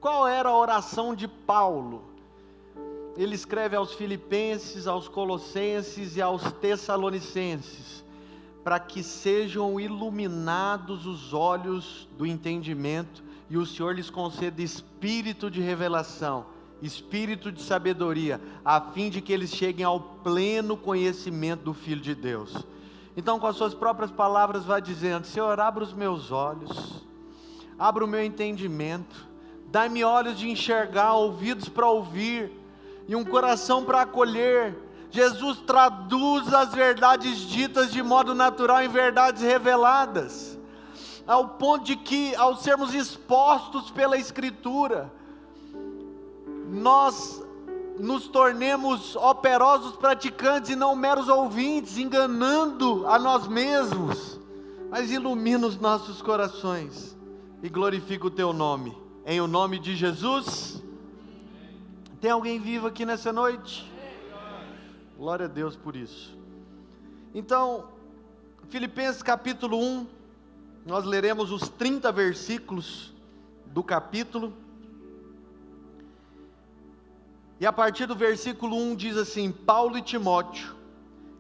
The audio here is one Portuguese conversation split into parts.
Qual era a oração de Paulo? Ele escreve aos Filipenses, aos Colossenses e aos Tessalonicenses, para que sejam iluminados os olhos do entendimento, e o Senhor lhes conceda espírito de revelação, espírito de sabedoria, a fim de que eles cheguem ao pleno conhecimento do Filho de Deus. Então, com as suas próprias palavras, vai dizendo: Senhor, abra os meus olhos, abra o meu entendimento, dai-me olhos de enxergar, ouvidos para ouvir, e um coração para acolher. Jesus, traduz as verdades ditas de modo natural em verdades reveladas, ao ponto de que, ao sermos expostos pela Escritura, nós nos tornemos operosos praticantes e não meros ouvintes, enganando a nós mesmos. Mas ilumina os nossos corações e glorifica o Teu nome, em o nome de Jesus. Tem alguém vivo aqui nessa noite? Glória a Deus por isso. Então, Filipenses capítulo 1, nós leremos os 30 versículos do capítulo, e a partir do versículo 1 diz assim: Paulo e Timóteo,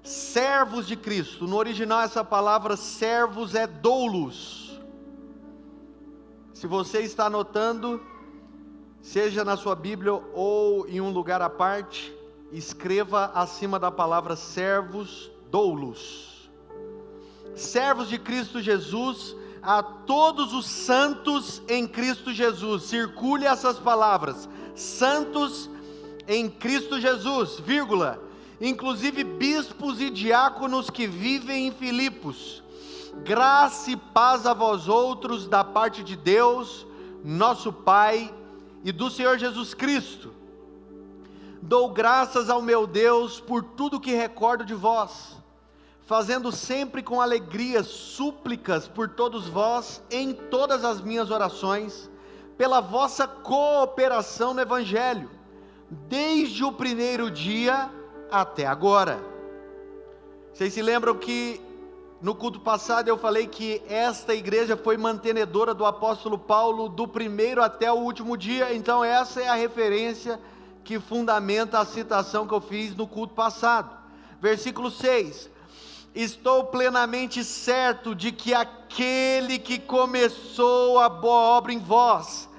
servos de Cristo. No original essa palavra servos é doulos. Se você está anotando, seja na sua Bíblia ou em um lugar à parte, escreva acima da palavra servos, doulos. Servos de Cristo Jesus, a todos os santos em Cristo Jesus. Circule essas palavras: santos em Cristo Jesus, vírgula, inclusive bispos e diáconos que vivem em Filipos. Graça e paz a vós outros da parte de Deus, nosso Pai, e do Senhor Jesus Cristo. Dou graças ao meu Deus por tudo que recordo de vós, fazendo sempre com alegria súplicas por todos vós em todas as minhas orações, pela vossa cooperação no Evangelho, desde o primeiro dia até agora. Vocês se lembram que no culto passado eu falei que esta igreja foi mantenedora do apóstolo Paulo do primeiro até o último dia? Então essa é a referência que fundamenta a citação que eu fiz no culto passado. Versículo 6: estou plenamente certo de que aquele que começou a boa obra em vós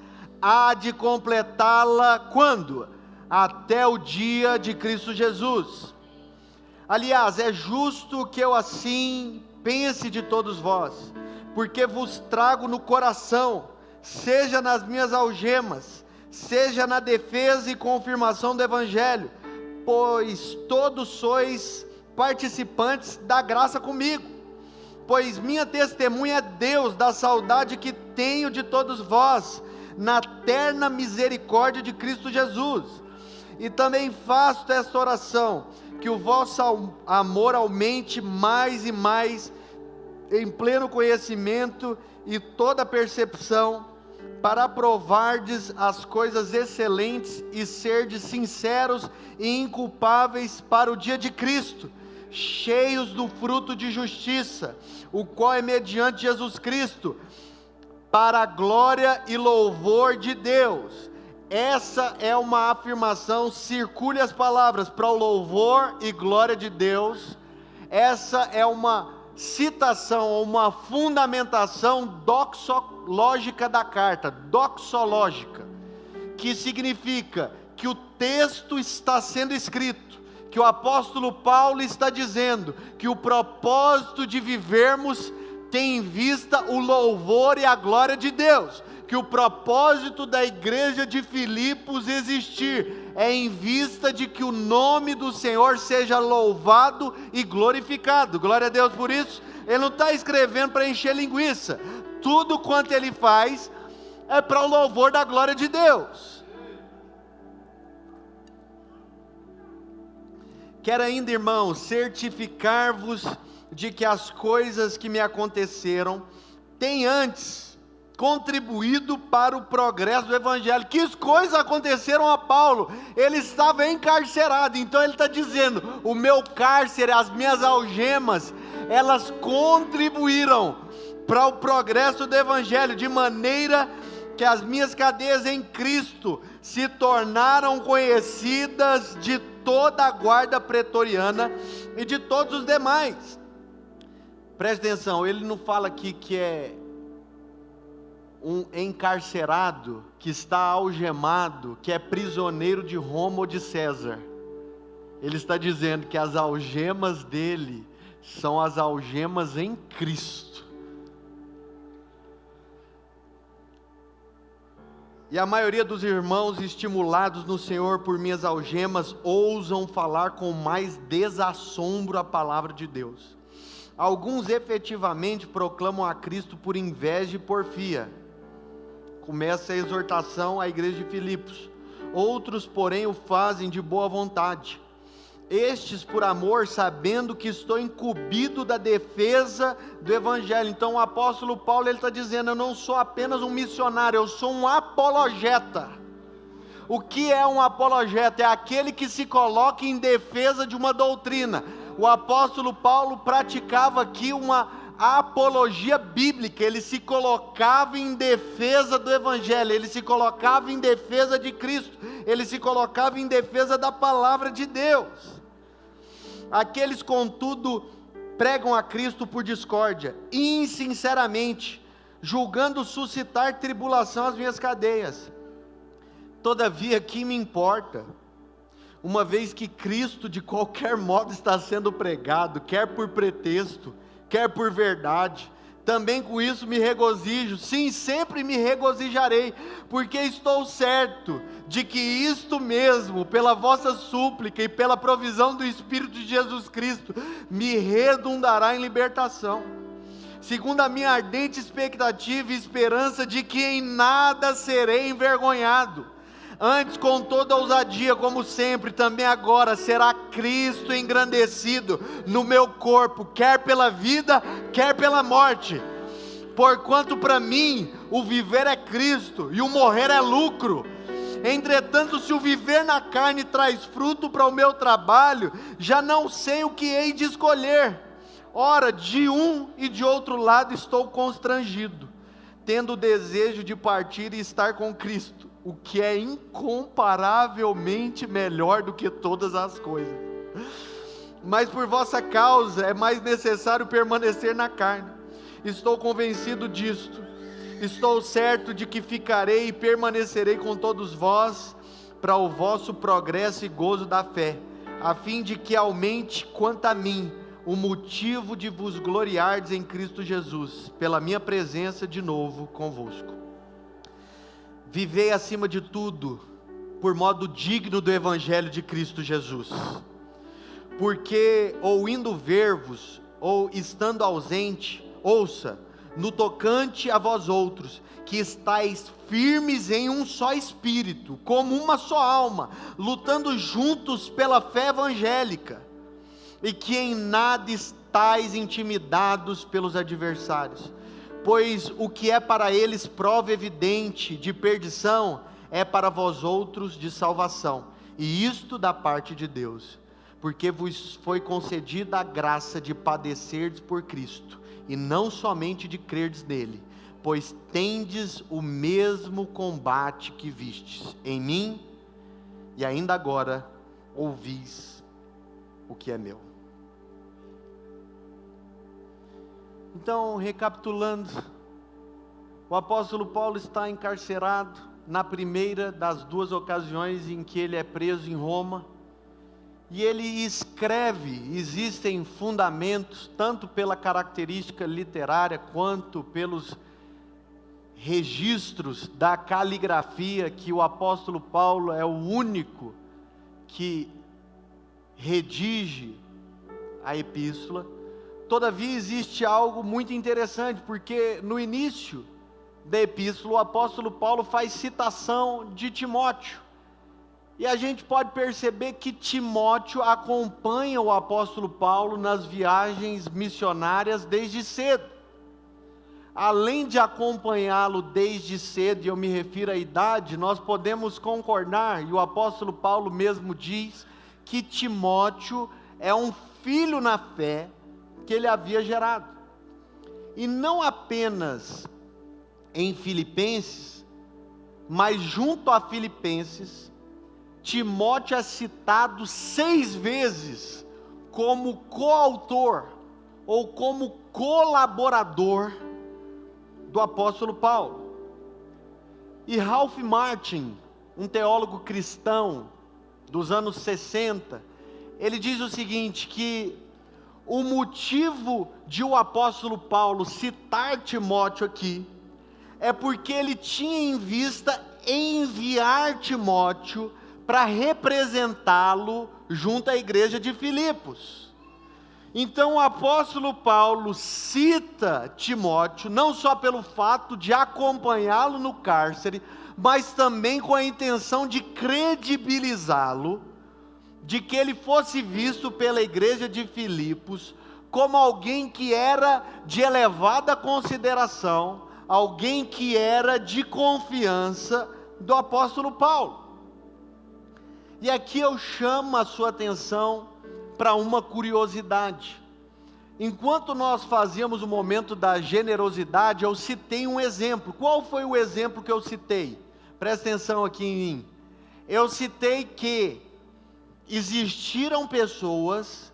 há de completá-la quando? Até o dia de Cristo Jesus. Aliás, é justo que eu assim pense de todos vós, porque vos trago no coração, seja nas minhas algemas, seja na defesa e confirmação do Evangelho, pois todos sois participantes da graça comigo. Pois minha testemunha é Deus da saudade que tenho de todos vós, na terna misericórdia de Cristo Jesus. E também faço esta oração, que o vosso amor aumente mais e mais, em pleno conhecimento e toda percepção, para aprovardes as coisas excelentes e serdes sinceros e inculpáveis para o dia de Cristo, cheios do fruto de justiça, o qual é mediante Jesus Cristo, para a glória e louvor de Deus. Essa é uma afirmação, circule as palavras, para o louvor e glória de Deus. Essa é uma citação, uma fundamentação doxológica da carta, doxológica, que significa que o texto está sendo escrito, que o apóstolo Paulo está dizendo, que o propósito de vivermos tem em vista o louvor e a glória de Deus, que o propósito da igreja de Filipos existir é em vista de que o nome do Senhor seja louvado e glorificado. Glória a Deus por isso. Ele não está escrevendo para encher linguiça, tudo quanto ele faz é para o louvor da glória de Deus. Quero ainda, irmãos, certificar-vos de que as coisas que me aconteceram têm antes contribuído para o progresso do Evangelho. Que coisas aconteceram a Paulo? Ele estava encarcerado, então ele está dizendo, o meu cárcere, as minhas algemas, elas contribuíram para o progresso do Evangelho, de maneira que as minhas cadeias em Cristo se tornaram conhecidas de toda a guarda pretoriana e de todos os demais. Preste atenção, ele não fala aqui que é um encarcerado, que está algemado, que é prisioneiro de Roma ou de César. Ele está dizendo que as algemas dele são as algemas em Cristo. E a maioria dos irmãos, estimulados no Senhor por minhas algemas, ousam falar com mais desassombro a palavra de Deus. Alguns efetivamente proclamam a Cristo por inveja e porfia. Começa a exortação à igreja de Filipos. Outros, porém, o fazem de boa vontade. Estes por amor, sabendo que estou incumbido da defesa do Evangelho. Então o apóstolo Paulo está dizendo, eu não sou apenas um missionário, eu sou um apologeta. O que é um apologeta? É aquele que se coloca em defesa de uma doutrina. O apóstolo Paulo praticava aqui uma apologia bíblica, ele se colocava em defesa do Evangelho, ele se colocava em defesa de Cristo, ele se colocava em defesa da palavra de Deus. Aqueles, contudo, pregam a Cristo por discórdia, insinceramente, julgando suscitar tribulação às minhas cadeias. Todavia, que me importa? Uma vez que Cristo de qualquer modo está sendo pregado, quer por pretexto, quer por verdade, também com isso me regozijo, sim, sempre me regozijarei, porque estou certo de que isto mesmo, pela vossa súplica e pela provisão do Espírito de Jesus Cristo, me redundará em libertação, segundo a minha ardente expectativa e esperança de que em nada serei envergonhado. Antes, com toda ousadia, como sempre, também agora, será Cristo engrandecido no meu corpo, quer pela vida, quer pela morte. Porquanto para mim, o viver é Cristo, e o morrer é lucro. Entretanto, se o viver na carne traz fruto para o meu trabalho, já não sei o que hei de escolher. Ora, de um e de outro lado estou constrangido, tendo o desejo de partir e estar com Cristo, o que é incomparavelmente melhor do que todas as coisas. Mas por vossa causa é mais necessário permanecer na carne. Estou convencido disto. Estou certo de que ficarei e permanecerei com todos vós, para o vosso progresso e gozo da fé, a fim de que aumente quanto a mim o motivo de vos gloriardes em Cristo Jesus, pela minha presença de novo convosco. Vivei acima de tudo, por modo digno do Evangelho de Cristo Jesus, porque ou indo ver-vos, ou estando ausente, ouça, no tocante a vós outros, que estáis firmes em um só espírito, como uma só alma, lutando juntos pela fé evangélica, e que em nada estáis intimidados pelos adversários, pois o que é para eles prova evidente de perdição, é para vós outros de salvação, e isto da parte de Deus, porque vos foi concedida a graça de padecerdes por Cristo, e não somente de crerdes nele, pois tendes o mesmo combate que vistes em mim, e ainda agora ouvis o que é meu. Então, recapitulando, o apóstolo Paulo está encarcerado na primeira das duas ocasiões em que ele é preso em Roma, e ele escreve, existem fundamentos, tanto pela característica literária, quanto pelos registros da caligrafia, que o apóstolo Paulo é o único que redige a epístola. Todavia existe algo muito interessante, porque no início da epístola o apóstolo Paulo faz citação de Timóteo, e a gente pode perceber que Timóteo acompanha o apóstolo Paulo nas viagens missionárias desde cedo. Além de acompanhá-lo desde cedo, e eu me refiro à idade, nós podemos concordar, e o apóstolo Paulo mesmo diz, que Timóteo é um filho na fé que ele havia gerado. E não apenas em Filipenses, mas junto a Filipenses, Timóteo é citado 6 vezes como coautor ou como colaborador do apóstolo Paulo. E Ralph Martin, um teólogo cristão dos anos 60, ele diz o seguinte, que o motivo de o apóstolo Paulo citar Timóteo aqui, é porque ele tinha em vista enviar Timóteo para representá-lo junto à igreja de Filipos. Então o apóstolo Paulo cita Timóteo, não só pelo fato de acompanhá-lo no cárcere, mas também com a intenção de credibilizá-lo, de que ele fosse visto pela igreja de Filipos como alguém que era de elevada consideração, alguém que era de confiança do apóstolo Paulo. E aqui eu chamo a sua atenção para uma curiosidade. Enquanto nós fazíamos o momento da generosidade, eu citei um exemplo. Qual foi o exemplo que eu citei? Presta atenção aqui em mim. Eu citei que existiram pessoas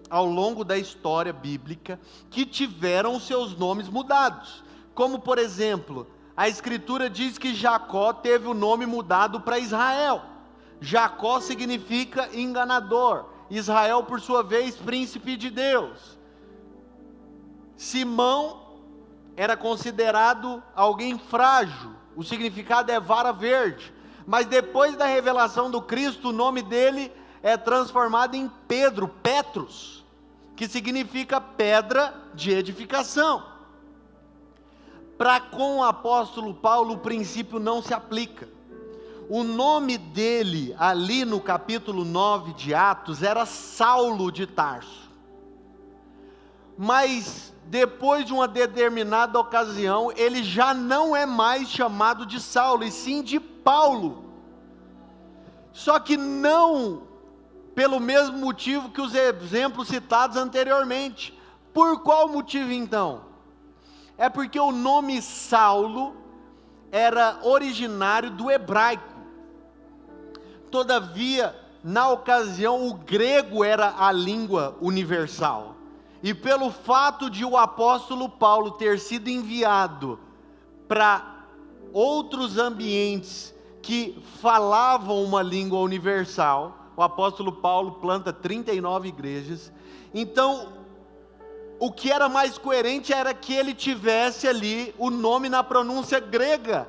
ao longo da história bíblica que tiveram seus nomes mudados. Como por exemplo, a escritura diz que Jacó teve o nome mudado para Israel. Jacó significa enganador, Israel por sua vez príncipe de Deus. Simão era considerado alguém frágil, o significado é vara verde, mas depois da revelação do Cristo, o nome dele é transformado em Pedro, Petrus, que significa pedra de edificação. Para com o apóstolo Paulo, o princípio não se aplica. O nome dele, ali no capítulo 9 de Atos, era Saulo de Tarso. Mas, depois de uma determinada ocasião, ele já não é mais chamado de Saulo, e sim de Paulo. Só que não pelo mesmo motivo que os exemplos citados anteriormente. Por qual motivo então? É porque o nome Saulo era originário do hebraico. Todavia, na ocasião, o grego era a língua universal. E pelo fato de o apóstolo Paulo ter sido enviado para outros ambientes que falavam uma língua universal, o apóstolo Paulo planta 39 igrejas. Então, o que era mais coerente era que ele tivesse ali o nome na pronúncia grega,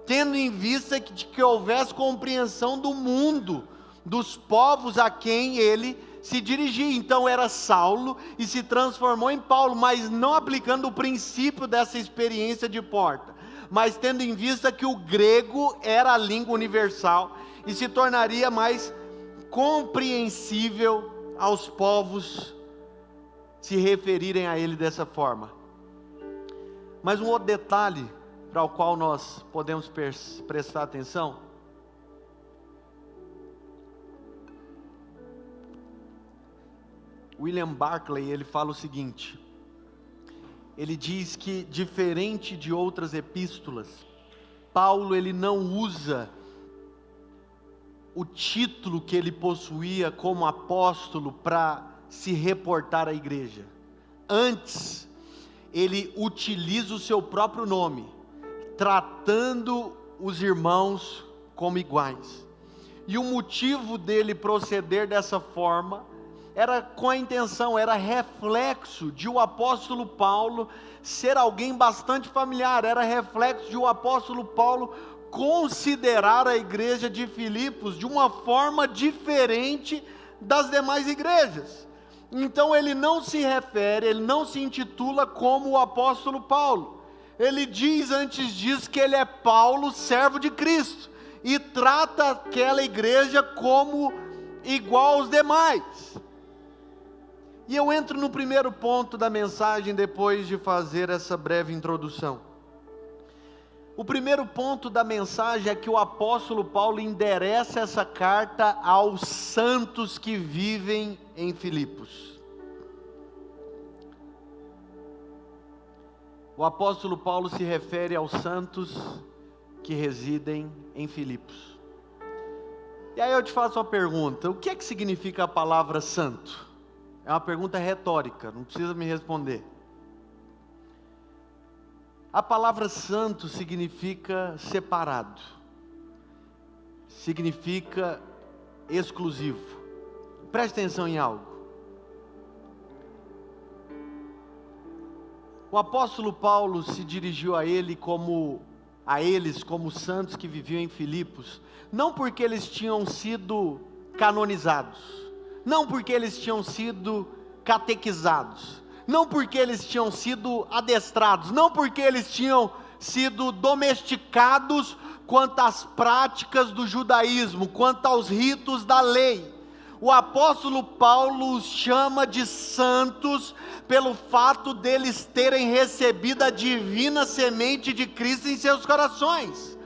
tendo em vista que houvesse compreensão do mundo, dos povos a quem ele se dirigia. Então era Saulo e se transformou em Paulo, mas não aplicando o princípio dessa experiência de porta, mas tendo em vista que o grego era a língua universal e se tornaria mais compreensível aos povos se referirem a ele dessa forma. Mas um outro detalhe para o qual nós podemos prestar atenção, William Barclay, ele fala o seguinte, ele diz que diferente de outras epístolas, Paulo ele não usa o título que ele possuía como apóstolo para se reportar à igreja. Antes, ele utiliza o seu próprio nome, tratando os irmãos como iguais. E o motivo dele proceder dessa forma era com a intenção, era reflexo de o apóstolo Paulo ser alguém bastante familiar, era reflexo de o apóstolo Paulo considerar a igreja de Filipos de uma forma diferente das demais igrejas. Então ele não se refere, ele não se intitula como o apóstolo Paulo. Ele diz antes disso que ele é Paulo, servo de Cristo, e trata aquela igreja como igual aos demais. E eu entro no primeiro ponto da mensagem depois de fazer essa breve introdução. O primeiro ponto da mensagem é que o apóstolo Paulo endereça essa carta aos santos que vivem em Filipos. O apóstolo Paulo se refere aos santos que residem em Filipos. E aí eu te faço uma pergunta: o que é que significa a palavra santo? É uma pergunta retórica, não precisa me responder. A palavra santo significa separado, significa exclusivo. Preste atenção em algo. O apóstolo Paulo se dirigiu a eles como santos que viviam em Filipos, não porque eles tinham sido canonizados, não porque eles tinham sido catequizados, não porque eles tinham sido adestrados, não porque eles tinham sido domesticados quanto às práticas do judaísmo, quanto aos ritos da lei. O apóstolo Paulo os chama de santos pelo fato deles terem recebido a divina semente de Cristo em seus corações,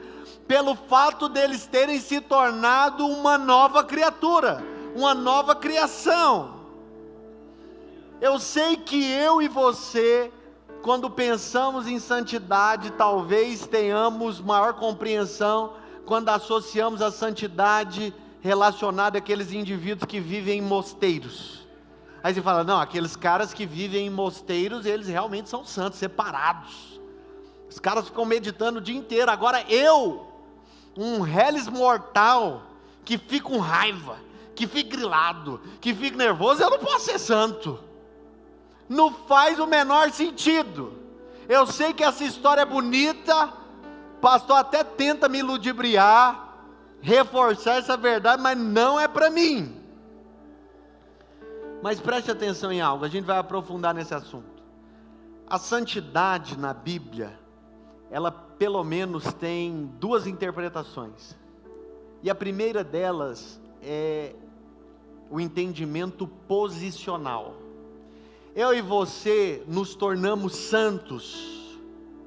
pelo fato deles terem se tornado uma nova criatura, uma nova criação. Eu sei que eu e você, quando pensamos em santidade, talvez tenhamos maior compreensão quando associamos a santidade relacionada àqueles indivíduos que vivem em mosteiros. Aí você fala, não, aqueles caras que vivem em mosteiros, eles realmente são santos, separados. Os caras ficam meditando o dia inteiro. Agora eu, um reles mortal, que fica com raiva, que fica grilado, que fica nervoso, eu não posso ser santo. Não faz o menor sentido. Eu sei que essa história é bonita, o pastor até tenta me ludibriar, reforçar essa verdade, mas não é para mim. Mas preste atenção em algo, a gente vai aprofundar nesse assunto. A santidade na Bíblia, ela pelo menos tem duas interpretações, e a primeira delas é o entendimento posicional. Eu e você nos tornamos santos,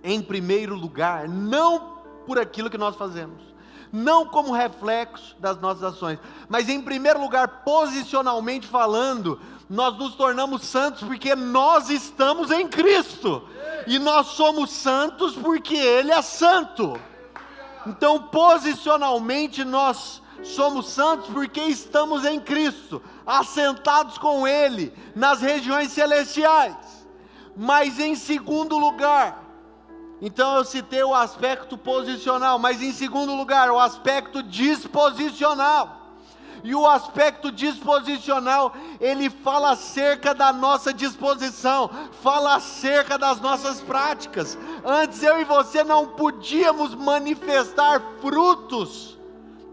em primeiro lugar, não por aquilo que nós fazemos, não como reflexo das nossas ações, mas em primeiro lugar, posicionalmente falando, nós nos tornamos santos porque nós estamos em Cristo, e nós somos santos porque Ele é santo. Então, posicionalmente, nós somos santos porque estamos em Cristo, assentados com Ele, nas regiões celestiais. Mas em segundo lugar, então eu citei o aspecto posicional, mas em segundo lugar, o aspecto disposicional. E o aspecto disposicional, ele fala acerca da nossa disposição, fala acerca das nossas práticas. Antes eu e você não podíamos manifestar frutos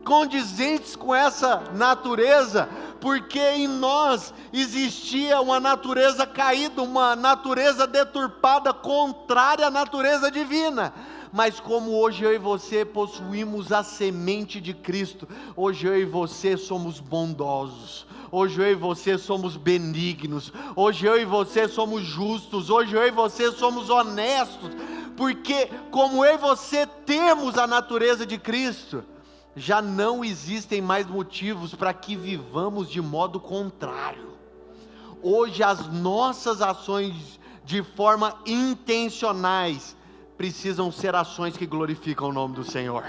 condizentes com essa natureza, porque em nós existia uma natureza caída, uma natureza deturpada, contrária à natureza divina. Mas como hoje eu e você possuímos a semente de Cristo, hoje eu e você somos bondosos, hoje eu e você somos benignos, hoje eu e você somos justos, hoje eu e você somos honestos, porque como eu e você temos a natureza de Cristo, já não existem mais motivos para que vivamos de modo contrário. Hoje as nossas ações de forma intencionais precisam ser ações que glorificam o nome do Senhor.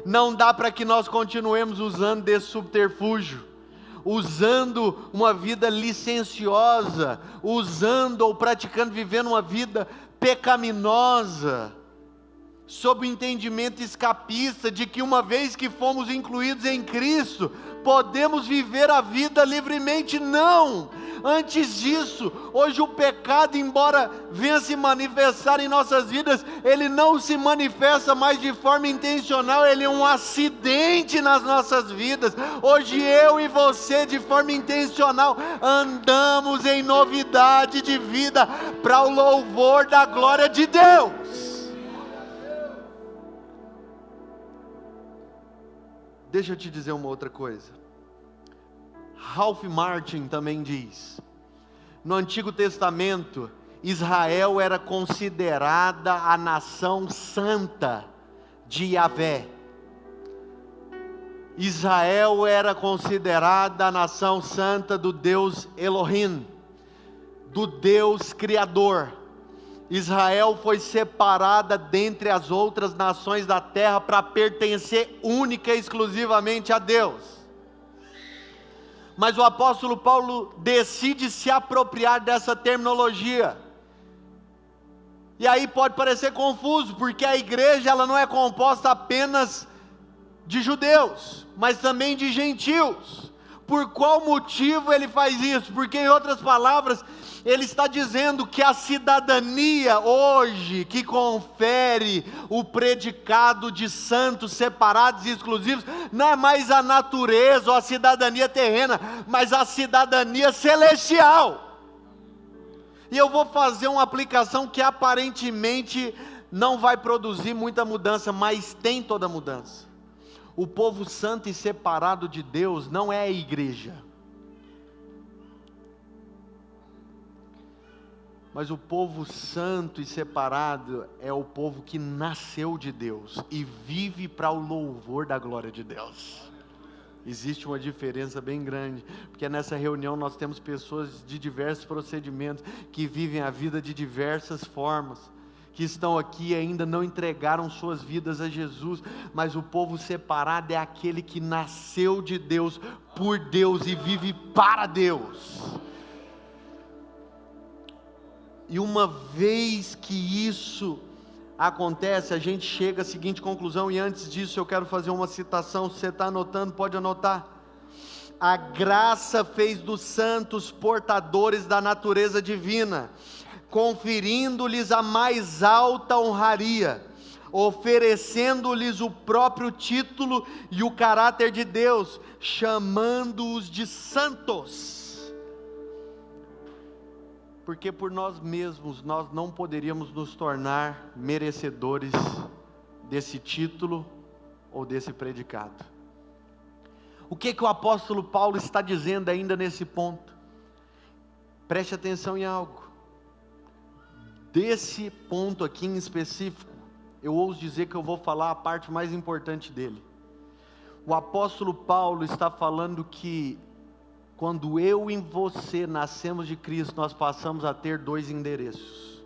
Não dá para que nós continuemos usando desse subterfúgio, usando uma vida licenciosa, usando ou praticando, vivendo uma vida pecaminosa, sob o entendimento escapista de que uma vez que fomos incluídos em Cristo, podemos viver a vida livremente. Não! Antes disso, hoje o pecado, embora venha se manifestar em nossas vidas, ele não se manifesta mais de forma intencional, ele é um acidente nas nossas vidas. Hoje eu e você, de forma intencional, andamos em novidade de vida, para o louvor da glória de Deus. Deixa eu te dizer uma outra coisa. Ralph Martin também diz, no Antigo Testamento, Israel era considerada a nação santa de Yahvé. Israel era considerada a nação santa do Deus Elohim, do Deus Criador. Israel foi separada dentre as outras nações da terra para pertencer única e exclusivamente a Deus. Mas o apóstolo Paulo decide se apropriar dessa terminologia. E aí pode parecer confuso, porque a igreja ela não é composta apenas de judeus, mas também de gentios. Por qual motivo ele faz isso? Porque, em outras palavras, ele está dizendo que a cidadania hoje, que confere o predicado de santos separados e exclusivos, não é mais a natureza ou a cidadania terrena, mas a cidadania celestial. E eu vou fazer uma aplicação que aparentemente não vai produzir muita mudança, mas tem toda a mudança. O povo santo e separado de Deus não é a igreja. Mas o povo santo e separado é o povo que nasceu de Deus e vive para o louvor da glória de Deus. Existe uma diferença bem grande, porque nessa reunião nós temos pessoas de diversos procedimentos, que vivem a vida de diversas formas, que estão aqui e ainda não entregaram suas vidas a Jesus, mas o povo separado é aquele que nasceu de Deus, por Deus e vive para Deus. E uma vez que isso acontece, a gente chega à seguinte conclusão, e antes disso eu quero fazer uma citação. Se você está anotando, pode anotar. A graça fez dos santos portadores da natureza divina, conferindo-lhes a mais alta honraria, oferecendo-lhes o próprio título e o caráter de Deus, chamando-os de santos. Porque por nós mesmos, nós não poderíamos nos tornar merecedores desse título ou desse predicado. O que o apóstolo Paulo está dizendo ainda nesse ponto? Preste atenção em algo. Desse ponto aqui em específico, eu ouso dizer que eu vou falar a parte mais importante dele. O apóstolo Paulo está falando que quando eu e você nascemos de Cristo, nós passamos a ter dois endereços.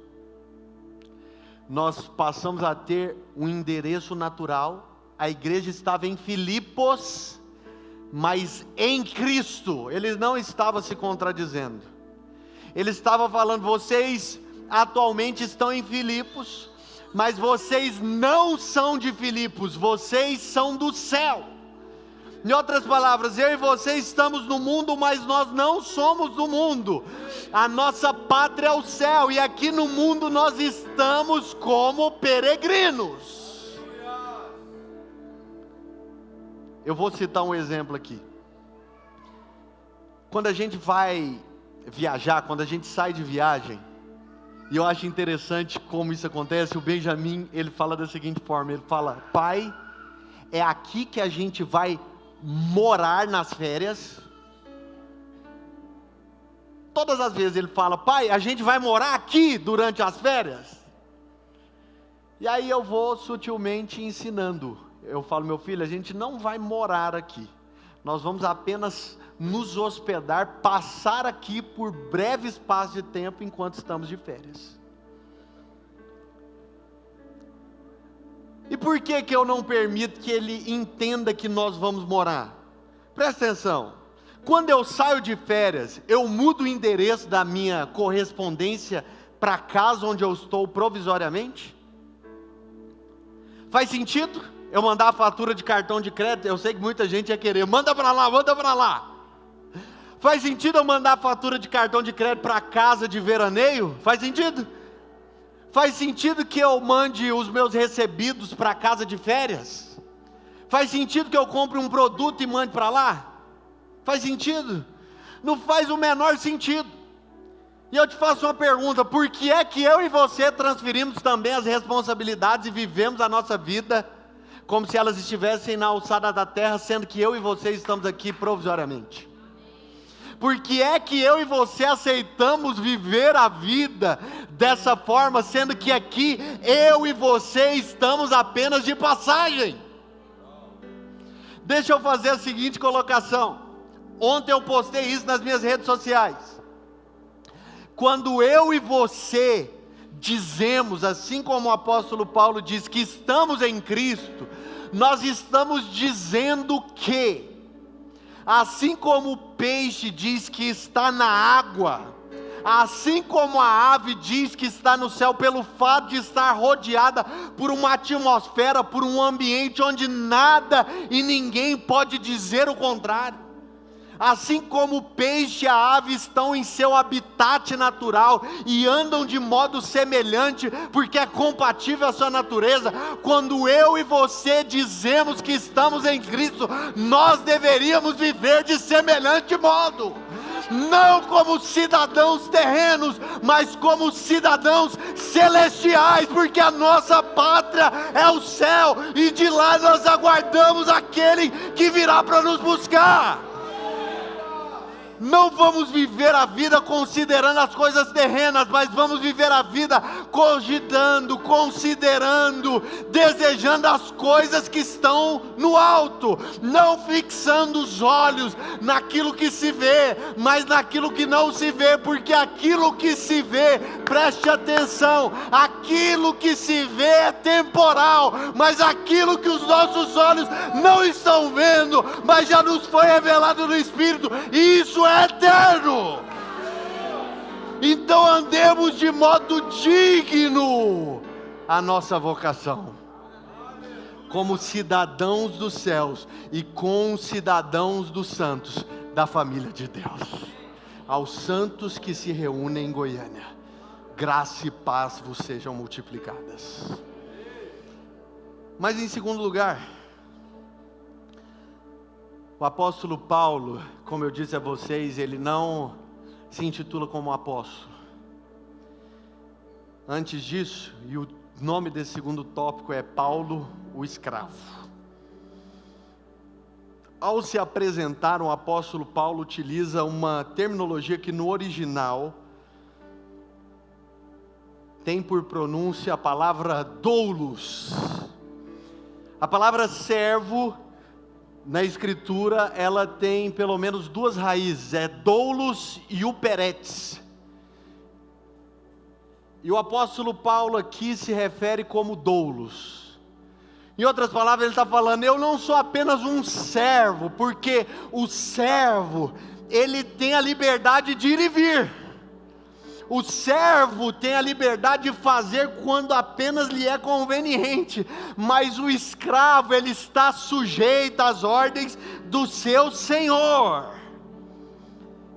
Nós passamos a ter um endereço natural. A igreja estava em Filipos, mas em Cristo. Ele não estava se contradizendo. Ele estava falando, vocês atualmente estão em Filipos, mas vocês não são de Filipos, vocês são do céu. Em outras palavras, eu e você estamos no mundo, mas nós não somos do mundo. A nossa pátria é o céu, e aqui no mundo nós estamos como peregrinos. Eu vou citar um exemplo aqui. Quando a gente vai viajar, quando a gente sai de viagem, e eu acho interessante como isso acontece, o Benjamin, ele fala da seguinte forma, ele fala, pai, é aqui que a gente vai morar nas férias. Todas as vezes ele fala, pai, a gente vai morar aqui durante as férias. E aí eu vou sutilmente ensinando. Eu falo, meu filho, a gente não vai morar aqui. Nós vamos apenas nos hospedar, passar aqui por breve espaço de tempo enquanto estamos de férias. E por que eu não permito que ele entenda que nós vamos morar? Presta atenção, quando eu saio de férias, eu mudo o endereço da minha correspondência para a casa onde eu estou provisoriamente? Faz sentido eu mandar a fatura de cartão de crédito? Eu sei que muita gente ia querer, manda para lá, manda para lá. Faz sentido eu mandar a fatura de cartão de crédito para a casa de veraneio? Faz sentido? Faz sentido que eu mande os meus recebidos para a casa de férias? Faz sentido que eu compre um produto e mande para lá? Faz sentido? Não faz o menor sentido. E eu te faço uma pergunta, por que é que eu e você transferimos também as responsabilidades e vivemos a nossa vida como se elas estivessem na alçada da terra, sendo que eu e você estamos aqui provisoriamente? Por que é que eu e você aceitamos viver a vida dessa forma, sendo que aqui eu e você estamos apenas de passagem? Deixa eu fazer a seguinte colocação. Ontem eu postei isso nas minhas redes sociais. Quando eu e você dizemos, assim como o apóstolo Paulo diz que estamos em Cristo, nós estamos dizendo que, assim como o peixe diz que está na água, assim como a ave diz que está no céu, pelo fato de estar rodeada por uma atmosfera, por um ambiente onde nada e ninguém pode dizer o contrário. Assim como o peixe e a ave estão em seu habitat natural e andam de modo semelhante, porque é compatível à sua natureza, quando eu e você dizemos que estamos em Cristo, nós deveríamos viver de semelhante modo. Não como cidadãos terrenos, mas como cidadãos celestiais, porque a nossa pátria é o céu, e de lá nós aguardamos aquele que virá para nos buscar. Não vamos viver a vida considerando as coisas terrenas, mas vamos viver a vida cogitando, considerando, desejando as coisas que estão no alto, não fixando os olhos naquilo que se vê, mas naquilo que não se vê, porque aquilo que se vê, preste atenção, aquilo que se vê é temporal, mas aquilo que os nossos olhos não estão vendo, mas já nos foi revelado no Espírito, e isso é eterno. Então andemos de modo digno a nossa vocação, como cidadãos dos céus e concidadãos dos santos da família de Deus. Aos santos que se reúnem em Goiânia, graça e paz vos sejam multiplicadas. Mas em segundo lugar, o apóstolo Paulo, como eu disse a vocês, ele não se intitula como apóstolo. Antes disso, e o nome desse segundo tópico é Paulo, o escravo. Ao se apresentar, o apóstolo Paulo utiliza uma terminologia que no original tem por pronúncia a palavra doulos. A palavra servo, na escritura, ela tem pelo menos duas raízes, é doulos e uperetes. E o apóstolo Paulo aqui se refere como doulos. Em outras palavras, ele está falando, eu não sou apenas um servo, porque o servo, ele tem a liberdade de ir e vir. O servo tem a liberdade de fazer quando apenas lhe é conveniente, mas o escravo, ele está sujeito às ordens do seu senhor.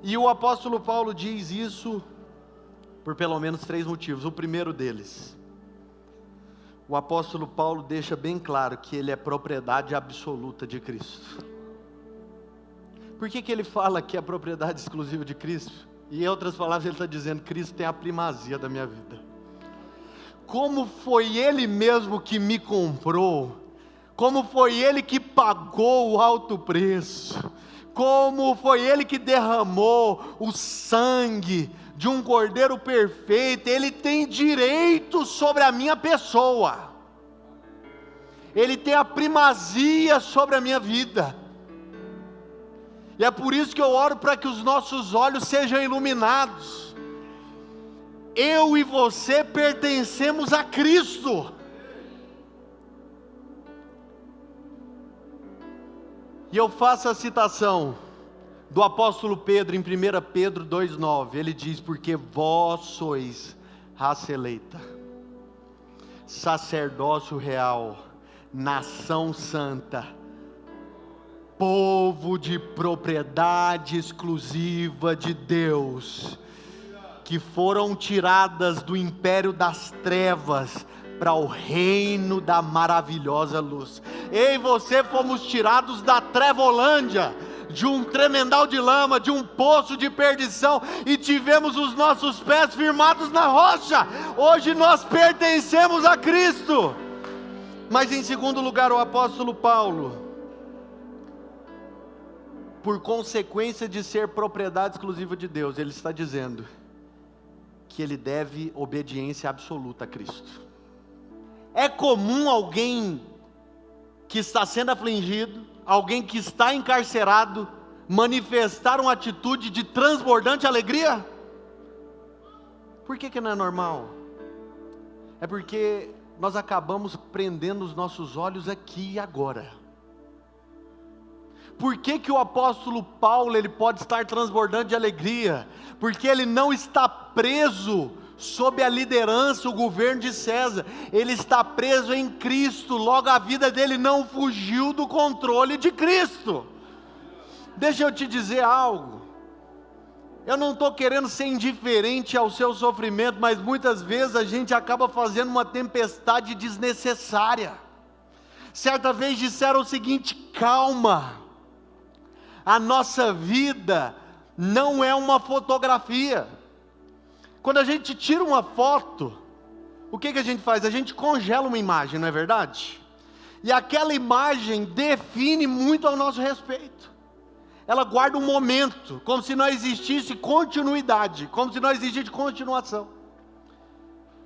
E o apóstolo Paulo diz isso por pelo menos 3 motivos. O primeiro deles, o apóstolo Paulo deixa bem claro que ele é propriedade absoluta de Cristo. Por que ele fala que é propriedade exclusiva de Cristo? E em outras palavras, ele está dizendo, Cristo tem a primazia da minha vida. Como foi Ele mesmo que me comprou, como foi Ele que pagou o alto preço, como foi Ele que derramou o sangue de um cordeiro perfeito, Ele tem direito sobre a minha pessoa, Ele tem a primazia sobre a minha vida. E é por isso que eu oro para que os nossos olhos sejam iluminados. Eu e você pertencemos a Cristo. E eu faço a citação do apóstolo Pedro em 1 Pedro 2,9. Ele diz, porque vós sois raça eleita, sacerdócio real, nação santa, povo de propriedade exclusiva de Deus, que foram tiradas do império das trevas para o reino da maravilhosa luz. Eu e você fomos tirados da trevolândia, de um tremendal de lama, de um poço de perdição, e tivemos os nossos pés firmados na rocha. Hoje nós pertencemos a Cristo. Mas em segundo lugar, o apóstolo Paulo, por consequência de ser propriedade exclusiva de Deus, ele está dizendo que ele deve obediência absoluta a Cristo. É comum alguém que está sendo afligido, alguém que está encarcerado, manifestar uma atitude de transbordante alegria? Por que não é normal? É porque nós acabamos prendendo os nossos olhos aqui e agora. Por que que o apóstolo Paulo, ele pode estar transbordando de alegria? Porque ele não está preso sob a liderança, o governo de César. Ele está preso em Cristo, logo a vida dele não fugiu do controle de Cristo. Deixa eu te dizer algo. Eu não estou querendo ser indiferente ao seu sofrimento, mas muitas vezes a gente acaba fazendo uma tempestade desnecessária. Certa vez disseram o seguinte: calma, a nossa vida não é uma fotografia. Quando a gente tira uma foto, o que a gente faz? A gente congela uma imagem, não é verdade? E aquela imagem define muito ao nosso respeito. Ela guarda um momento, como se não existisse continuidade, como se não existisse continuação.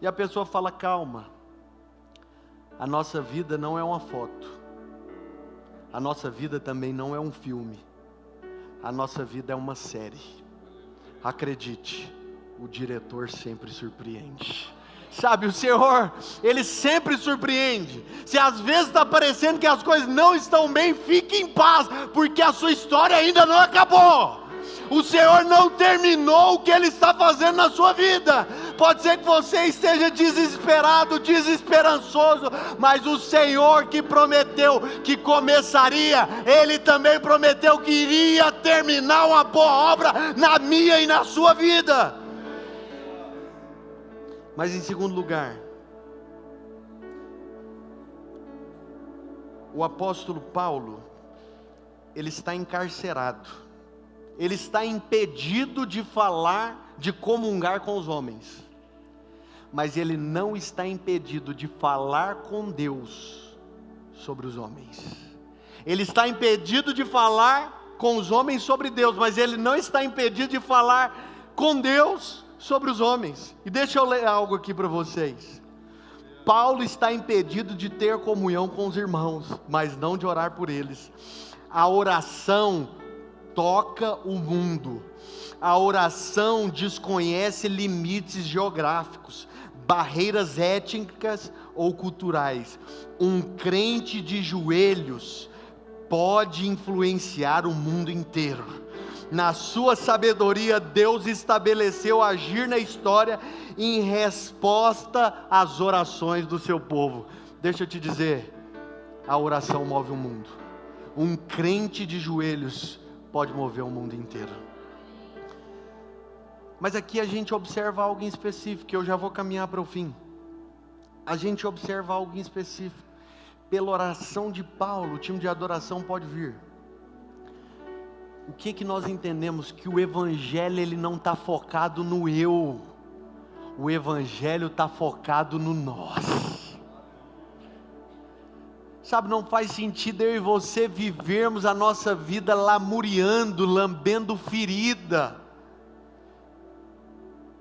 E a pessoa fala: calma, a nossa vida não é uma foto, a nossa vida também não é um filme, a nossa vida é uma série. Acredite, o diretor sempre surpreende. Sabe, o Senhor, Ele sempre surpreende. Se às vezes está parecendo que as coisas não estão bem, fique em paz, porque a sua história ainda não acabou. O Senhor não terminou o que Ele está fazendo na sua vida. Pode ser que você esteja desesperado, desesperançoso, mas o Senhor que prometeu que começaria, Ele também prometeu que iria terminar uma boa obra na minha e na sua vida. Mas em segundo lugar, o apóstolo Paulo, ele está encarcerado, ele está impedido de falar, de comungar com os homens, mas ele não está impedido de falar com Deus sobre os homens. Ele está impedido de falar com os homens sobre Deus, mas ele não está impedido de falar com Deus sobre os homens. E deixa eu ler algo aqui para vocês. Paulo está impedido de ter comunhão com os irmãos, mas não de orar por eles. A oração toca o mundo. A oração desconhece limites geográficos, barreiras étnicas ou culturais. Um crente de joelhos pode influenciar o mundo inteiro. Na sua sabedoria, Deus estabeleceu agir na história em resposta às orações do seu povo. Deixa eu te dizer, a oração move o mundo. Um crente de joelhos pode mover o mundo inteiro. Mas aqui a gente observa algo em específico, eu já vou caminhar para o fim. A gente observa algo em específico. Pela oração de Paulo, o time de adoração pode vir. O que nós entendemos? Que o Evangelho, ele não está focado no eu, o Evangelho está focado no nós. Sabe, não faz sentido eu e você vivermos a nossa vida lamuriando, lambendo ferida.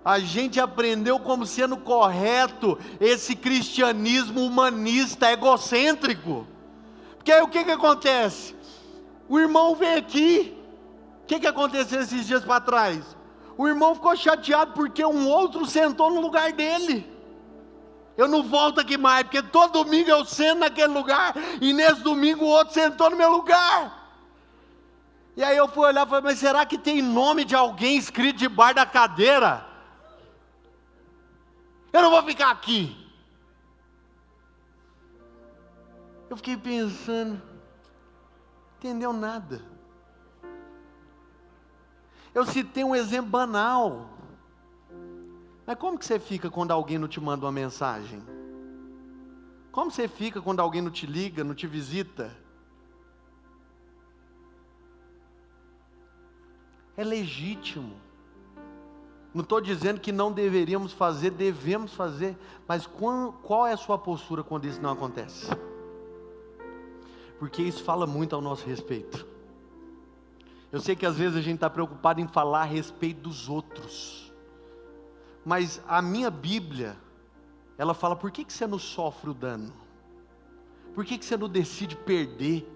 A gente aprendeu como sendo correto esse cristianismo humanista, egocêntrico. Porque aí o que acontece? O irmão vem aqui. O que aconteceu esses dias para trás? O irmão ficou chateado porque um outro sentou no lugar dele. Eu não volto aqui mais, porque todo domingo eu sento naquele lugar, e nesse domingo o outro sentou no meu lugar. E aí eu fui olhar e falei: mas será que tem nome de alguém escrito debaixo da cadeira? Eu não vou ficar aqui. Eu fiquei pensando, entendeu nada. Eu citei um exemplo banal. Mas como que você fica quando alguém não te manda uma mensagem? Como você fica quando alguém não te liga, não te visita? É legítimo. Não estou dizendo que não deveríamos fazer, devemos fazer. Mas qual é a sua postura quando isso não acontece? Porque isso fala muito ao nosso respeito. Eu sei que às vezes a gente está preocupado em falar a respeito dos outros. Mas a minha Bíblia, ela fala: por que você não sofre o dano? Por que você não decide perder?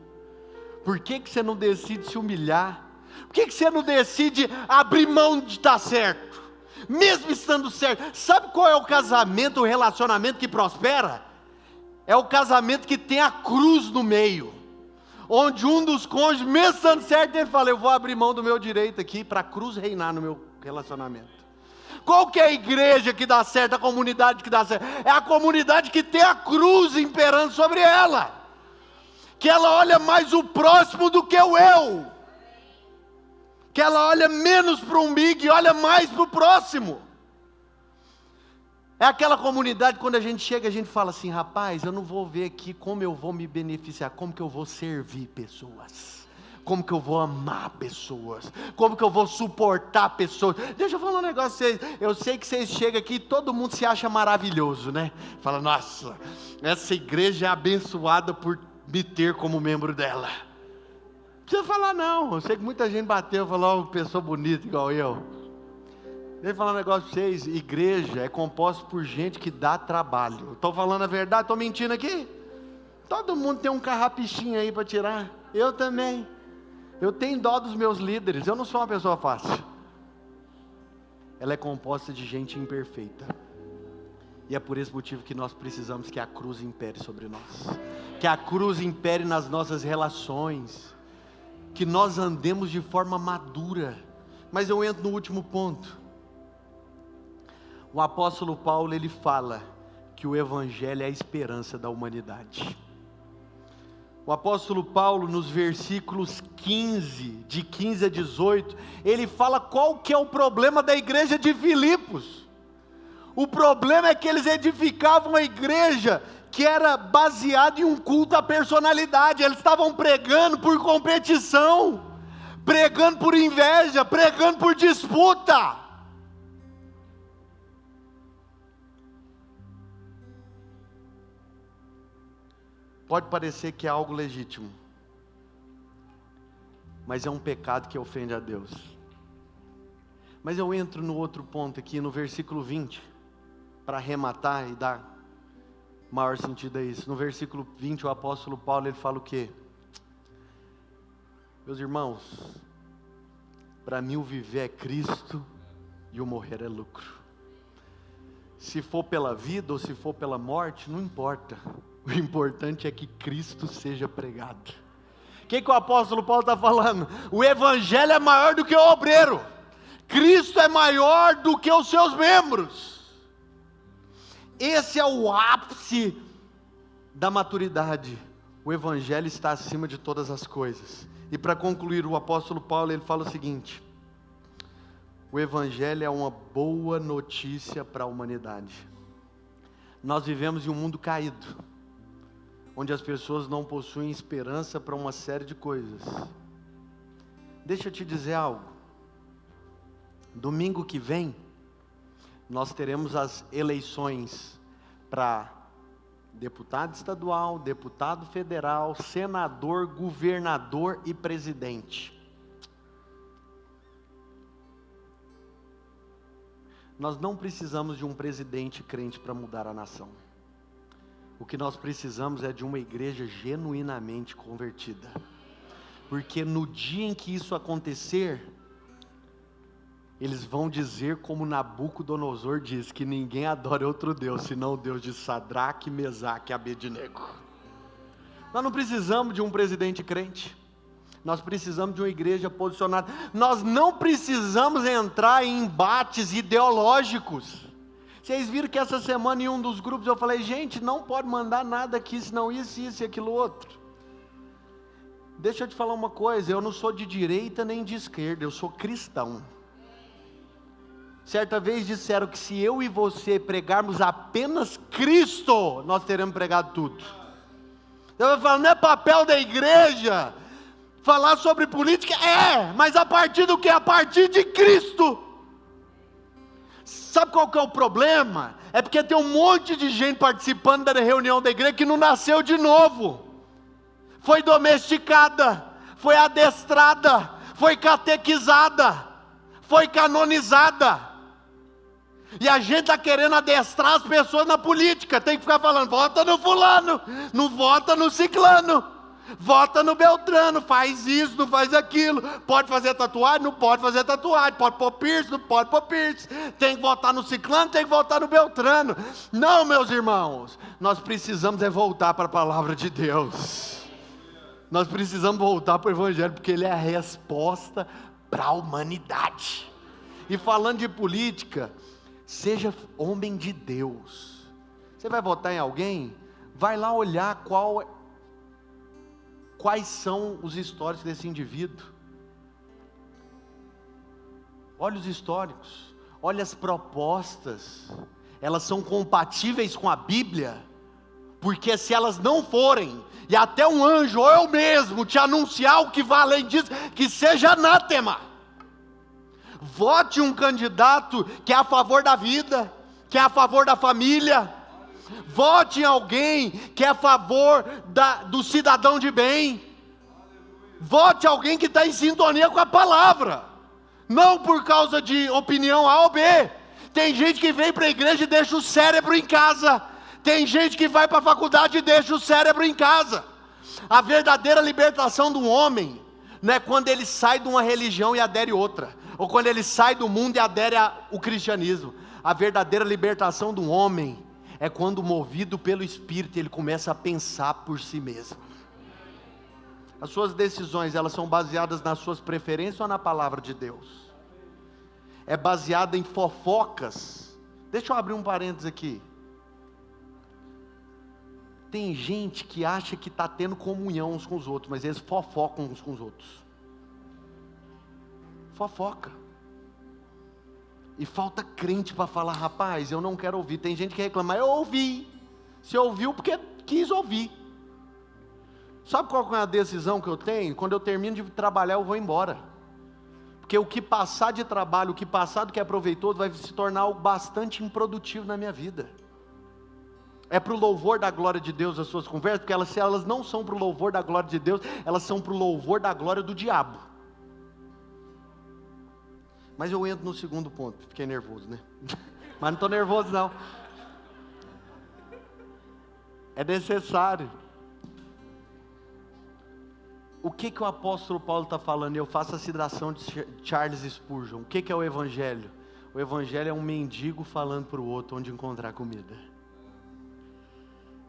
Por que você não decide se humilhar? Por que você não decide abrir mão de estar certo? mesmo estando certo. Sabe qual é o casamento, o relacionamento que prospera? É o casamento que tem a cruz no meio, onde um dos cônjuges, mesmo estando certo, ele fala: eu vou abrir mão do meu direito aqui para a cruz reinar no meu relacionamento. Qual que é a igreja que dá certo, a comunidade que dá certo? É a comunidade que tem a cruz imperando sobre ela, que ela olha mais o próximo do que o eu, que ela olha menos para o umbigo e olha mais para o próximo. É aquela comunidade, quando a gente chega, a gente fala assim: rapaz, eu não vou ver aqui como eu vou me beneficiar, como que eu vou servir pessoas, como que eu vou amar pessoas, como que eu vou suportar pessoas. Deixa eu falar um negócio pra vocês. Eu sei que vocês chegam aqui e todo mundo se acha maravilhoso, né? Fala: nossa, essa igreja é abençoada por me ter como membro dela. Não precisa falar não, eu sei que muita gente bateu e falou: ó, pessoa bonita igual eu. Deixa eu falar um negócio para vocês: igreja é composta por gente que dá trabalho. Estou falando a verdade? Estou mentindo aqui? Todo mundo tem um carrapichinho aí para tirar. Eu também. Eu tenho dó dos meus líderes. Eu não sou uma pessoa fácil. Ela é composta de gente imperfeita. E é por esse motivo que nós precisamos que a cruz impere sobre nós. Que a cruz impere nas nossas relações. Que nós andemos de forma madura. Mas eu entro no último ponto. O apóstolo Paulo, ele fala que o evangelho é a esperança da humanidade. O apóstolo Paulo, nos versículos 15, de 15 a 18, ele fala qual que é o problema da igreja de Filipos. O problema é que eles edificavam a igreja que era baseada em um culto à personalidade. Eles estavam pregando por competição, pregando por inveja, pregando por disputa. Pode parecer que é algo legítimo, mas é um pecado que ofende a Deus. Mas eu entro no outro ponto aqui, no versículo 20, para arrematar e dar maior sentido a isso. No versículo 20, o apóstolo Paulo, ele fala o quê? Meus irmãos, para mim o viver é Cristo e o morrer é lucro. Se for pela vida ou se for pela morte, não importa. O importante é que Cristo seja pregado. O que o apóstolo Paulo está falando? O evangelho é maior do que o obreiro. Cristo é maior do que os seus membros. Esse é o ápice da maturidade. O evangelho está acima de todas as coisas. E para concluir, o apóstolo Paulo, ele fala o seguinte: o evangelho é uma boa notícia para a humanidade. Nós vivemos em um mundo caído, onde as pessoas não possuem esperança para uma série de coisas. Deixa eu te dizer algo. Domingo que vem, nós teremos as eleições para deputado estadual, deputado federal, senador, governador e presidente. Nós não precisamos de um presidente crente para mudar a nação. O que nós precisamos é de uma igreja genuinamente convertida. Porque no dia em que isso acontecer, eles vão dizer como Nabucodonosor diz, que ninguém adora outro Deus, senão o Deus de Sadraque, Mesaque e Abednego. Nós não precisamos de um presidente crente. Nós precisamos de uma igreja posicionada. Nós não precisamos entrar em embates ideológicos. Vocês viram que essa semana em um dos grupos eu falei: gente, não pode mandar nada aqui, senão isso e aquilo outro. Deixa eu te falar uma coisa, eu não sou de direita nem de esquerda, eu sou cristão. Certa vez disseram que se eu e você pregarmos apenas Cristo, nós teremos pregado tudo. Eu vou falar: não é papel da igreja falar sobre política? É, mas a partir do que? A partir de Cristo. Sabe qual que é o problema? É porque tem um monte de gente participando da reunião da igreja que não nasceu de novo. Foi domesticada, foi adestrada, foi catequizada, foi canonizada. E a gente está querendo adestrar as pessoas na política. Tem que ficar falando: vota no fulano, não vota no ciclano. Vota no Beltrano, faz isso, não faz aquilo. Pode fazer tatuagem? Não pode fazer tatuagem. Pode pôr piercing? Não pode pôr piercing. Tem que votar no ciclano, tem que votar no Beltrano. Não, meus irmãos, nós precisamos voltar para a palavra de Deus. Nós precisamos voltar para o Evangelho, porque ele é a resposta para a humanidade. E falando de política, seja homem de Deus. Você vai votar em alguém? Vai lá olhar quais são os históricos desse indivíduo. Olha os históricos, olha as propostas, elas são compatíveis com a Bíblia, porque se elas não forem, e até um anjo ou eu mesmo te anunciar o que vai além disso, que seja anátema. Vote um candidato que é a favor da vida, que é a favor da família. Vote em alguém que é a favor do cidadão de bem. Vote alguém que está em sintonia com a palavra, não por causa de opinião A ou B. Tem gente que vem para a igreja e deixa o cérebro em casa. Tem gente que vai para a faculdade e deixa o cérebro em casa. A verdadeira libertação do homem não é quando ele sai de uma religião e adere outra, ou quando ele sai do mundo e adere ao cristianismo. A verdadeira libertação do homem é quando, movido pelo Espírito, ele começa a pensar por si mesmo. As suas decisões, elas são baseadas nas suas preferências ou na palavra de Deus? É baseada em fofocas? Deixa eu abrir um parênteses aqui. Tem gente que acha que está tendo comunhão uns com os outros, mas eles fofocam uns com os outros. Fofoca. E falta crente para falar, rapaz, eu não quero ouvir. Tem gente que reclama, eu ouvi. Você ouviu porque quis ouvir. Sabe qual é a decisão que eu tenho? Quando eu termino de trabalhar, eu vou embora. Porque o que passar de trabalho, o que passar do que é proveitoso, vai se tornar algo bastante improdutivo na minha vida. É para o louvor da glória de Deus as suas conversas, porque se elas não são para o louvor da glória de Deus, elas são para o louvor da glória do diabo. Mas eu entro no segundo ponto, fiquei nervoso, né? Mas não estou nervoso não. É necessário. O que o apóstolo Paulo está falando? Eu faço a citação de Charles Spurgeon. O que é o Evangelho? O Evangelho é um mendigo falando para o outro onde encontrar comida.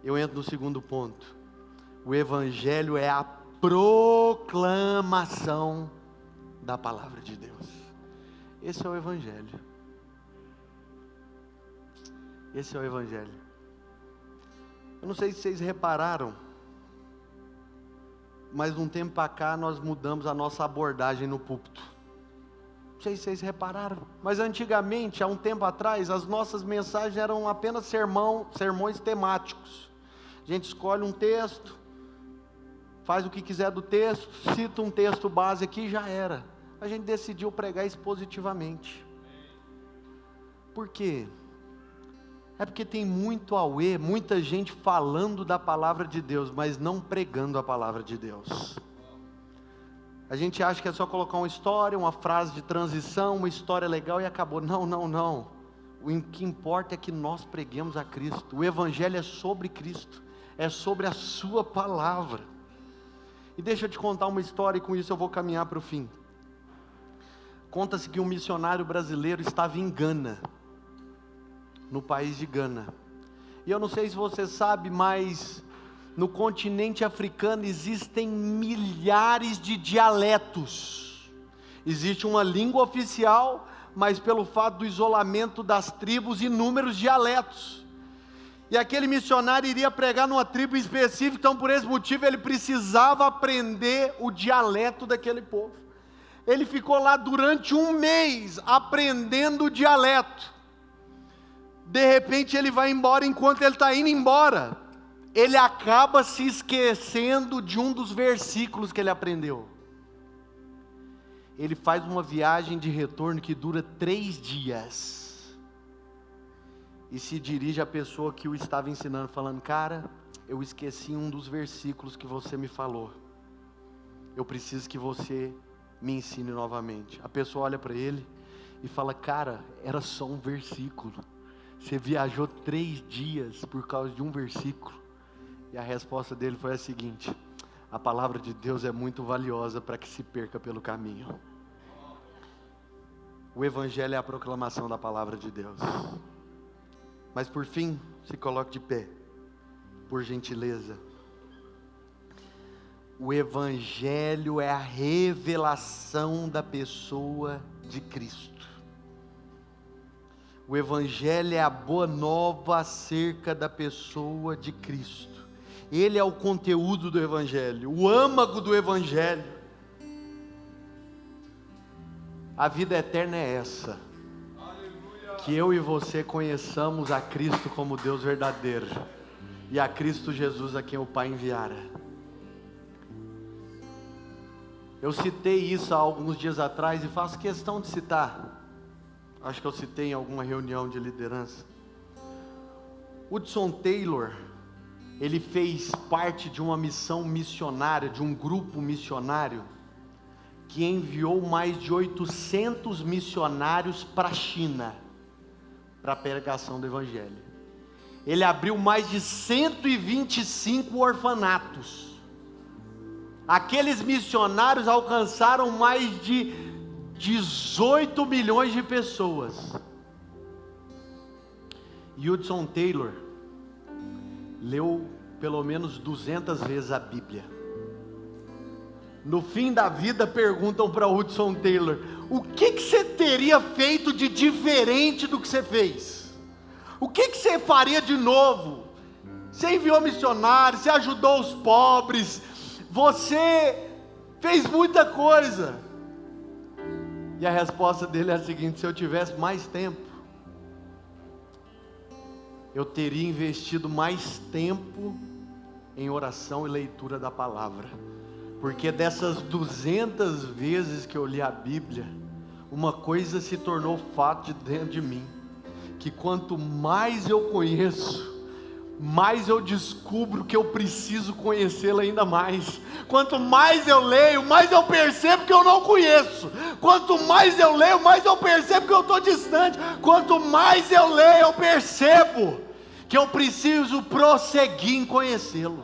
Eu entro no segundo ponto. O Evangelho é a proclamação da palavra de Deus. Esse é o Evangelho. Esse é o Evangelho. Eu não sei se vocês repararam, mas de um tempo para cá nós mudamos a nossa abordagem no púlpito. Não sei se vocês repararam, mas antigamente, há um tempo atrás, as nossas mensagens eram apenas sermões temáticos. A gente escolhe um texto, faz o que quiser do texto, cita um texto base aqui e já era. A gente decidiu pregar expositivamente. Por quê? É porque tem muito auê, muita gente falando da palavra de Deus, mas não pregando a palavra de Deus. A gente acha que é só colocar uma história, uma frase de transição, uma história legal e acabou. Não, não, não. O que importa é que nós preguemos a Cristo. O Evangelho é sobre Cristo, é sobre a sua palavra. E deixa eu te contar uma história e com isso eu vou caminhar para o fim. Conta-se que um missionário brasileiro estava em Gana, no país de Gana. E eu não sei se você sabe, mas no continente africano existem milhares de dialetos. Existe uma língua oficial, mas pelo fato do isolamento das tribos, inúmeros dialetos. E aquele missionário iria pregar numa tribo específica, então por esse motivo ele precisava aprender o dialeto daquele povo. Ele ficou lá durante um mês aprendendo o dialeto. De repente ele vai embora, enquanto ele está indo embora, ele acaba se esquecendo de um dos versículos que ele aprendeu. Ele faz uma viagem de retorno que dura 3 dias. E se dirige à pessoa que o estava ensinando, falando, cara, eu esqueci um dos versículos que você me falou. Eu preciso que você me ensine novamente. A pessoa olha para ele e fala, cara, era só um versículo. Você viajou 3 dias por causa de um versículo. E a resposta dele foi a seguinte, a palavra de Deus é muito valiosa para que se perca pelo caminho. O Evangelho é a proclamação da palavra de Deus. Mas por fim, se coloque de pé, por gentileza. O Evangelho é a revelação da pessoa de Cristo. O Evangelho é a boa nova acerca da pessoa de Cristo. Ele é o conteúdo do Evangelho, o âmago do Evangelho. A vida eterna é essa: que eu e você conheçamos a Cristo como Deus verdadeiro, e a Cristo Jesus a quem o Pai enviara. Eu citei isso há alguns dias atrás e faço questão de citar. Acho que eu citei em alguma reunião de liderança. Hudson Taylor, ele fez parte de uma missão missionária, de um grupo missionário, que enviou mais de 800 missionários para a China, para a pregação do Evangelho. Ele abriu mais de 125 orfanatos. Aqueles missionários alcançaram mais de 18 milhões de pessoas. E Hudson Taylor leu pelo menos 200 vezes a Bíblia. No fim da vida perguntam para Hudson Taylor: o que você teria feito de diferente do que você fez? O que você faria de novo? Você enviou missionários, você ajudou os pobres, você fez muita coisa. E a resposta dele é a seguinte: se eu tivesse mais tempo, eu teria investido mais tempo em oração e leitura da palavra. Porque dessas 200 vezes que eu li a Bíblia, uma coisa se tornou fato de dentro de mim: que quanto mais eu conheço, mais eu descubro que eu preciso conhecê-la ainda mais. Quanto mais eu leio, mais eu percebo que eu não conheço. Quanto mais eu leio, mais eu percebo que eu estou distante. Quanto mais eu leio, eu percebo que eu preciso prosseguir em conhecê-lo.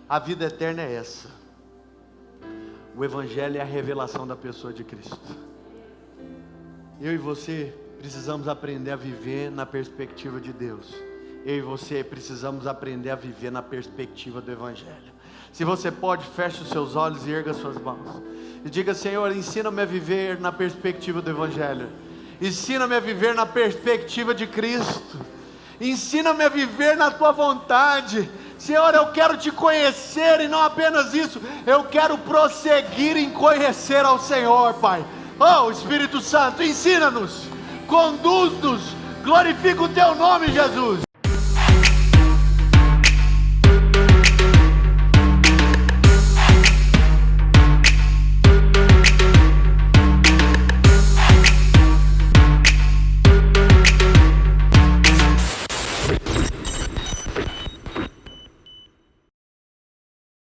A vida eterna é essa. O Evangelho é a revelação da pessoa de Cristo. Eu e você precisamos aprender a viver na perspectiva de Deus. Eu e você precisamos aprender a viver na perspectiva do Evangelho. Se você pode, feche os seus olhos e erga suas mãos. E diga: Senhor, ensina-me a viver na perspectiva do Evangelho. Ensina-me a viver na perspectiva de Cristo. Ensina-me a viver na Tua vontade. Senhor, eu quero Te conhecer, e não apenas isso, eu quero prosseguir em conhecer ao Senhor, Pai. Oh, Espírito Santo, ensina-nos, conduz-nos, glorifica o Teu nome, Jesus.